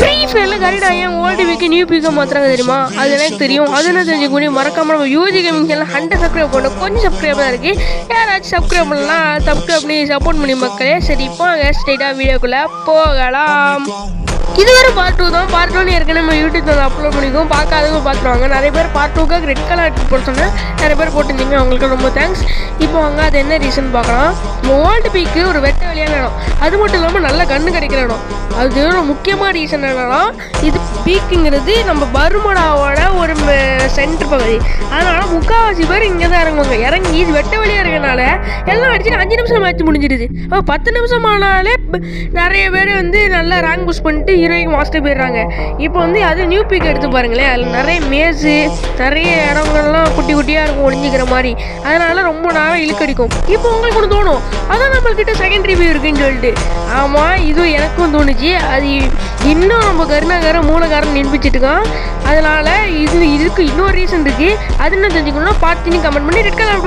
Free ஃபயரில் கரெக்டாக ஏன் ஓல்டு வீக்கு நியூ பீக்கை மாற்றுறாங்க தெரியுமா? அது எனக்கு தெரியும். அது என்ன தெரிஞ்சுக்கூடிய மறக்காம நம்ம யூஜி கேமிங் சேனல் 100 சப்ஸ்கிரைப் பண்ணணும். கொஞ்சம் சப்ஸ்கிரைப் தான் இருக்குது. யாராச்சும் சப்ஸ்கிரைப் பண்ணலாம், சப்ஸ்கிரைப் பண்ணி சப்போர்ட் பண்ணி மக்களே. சரி இப்போ ஸ்ட்ரைட்டாக வீடியோக்குள்ளே போகலாம். இது வேறு பார்ட் 2 தான். பார்ட் 1 ஏற்கனவே நம்ம யூடியூப் சேனல் அப்லோட் பண்ணிக்கோம். பார்க்காதவங்க பார்த்துருவாங்க. நிறைய பேர் பார்ட் 2க்காக ரெட் கலர் போட சொன்னேன். நிறைய பேர் போட்டிருந்தீங்க, அவங்களுக்கு ரொம்ப தேங்க்ஸ். இப்போ வாங்க அது என்ன ரீசன் பார்க்கலாம். நம்ம ஓல்டு பீக்கு ஒரு வெட்ட வெளியான இடம், அது மட்டும் இல்லாமல் நல்ல கண்ணு கிடைக்கிற இடம். அது ஒரு முக்கியமான ரீசன் என்னன்னா, இது பீக்குங்கிறது நம்ம பர்முடாவோட ஒரு சென்டர் பகுதி. அதனால் முக்கால்வாசி பேர் இங்கே தான் இறங்குவாங்க. இறங்கி இது வெட்ட வெளியாக இருக்கிறனால எல்லாம் அடிச்சுட்டு 5 நிமிஷம் மேட்ச் முடிஞ்சிடுது. 10 நிமிஷம் ஆனாலே நிறைய பேர் வந்து நல்லா ரேங்க் புஷ் பண்ணிட்டு ஹீரோயிக் மாஸ்டர் போயிடுறாங்க. இப்போ வந்து அது நியூ பீக் எடுத்து பாருங்களேன். அதில் நிறைய மேஸு, நிறைய இடங்கள்லாம் குட்டி குட்டியாக இருக்கும் ஒழிஞ்சிக்கிற மாதிரி. அதனால ரொம்ப நேரம் இழுக்கடிக்கும். இப்போ உங்களுக்கு ஒன்று தோணும், அதான் நம்மள்கிட்ட செகண்ட் ரிவ்யூ இருக்குன்னு சொல்லிட்டு. ஆமாம், இது எனக்கும் தோணுச்சு. அது இன்னும் நம்ம கருணாகரம் மூலகாரம் நிரூபிச்சுட்டு இருக்கான். அதனால இதுக்கு இன்னொரு ரீசன் இருக்குது. அது என்ன தெரிஞ்சுக்கணும்னா பார்த்து கமெண்ட் பண்ணி ரெட் கலர்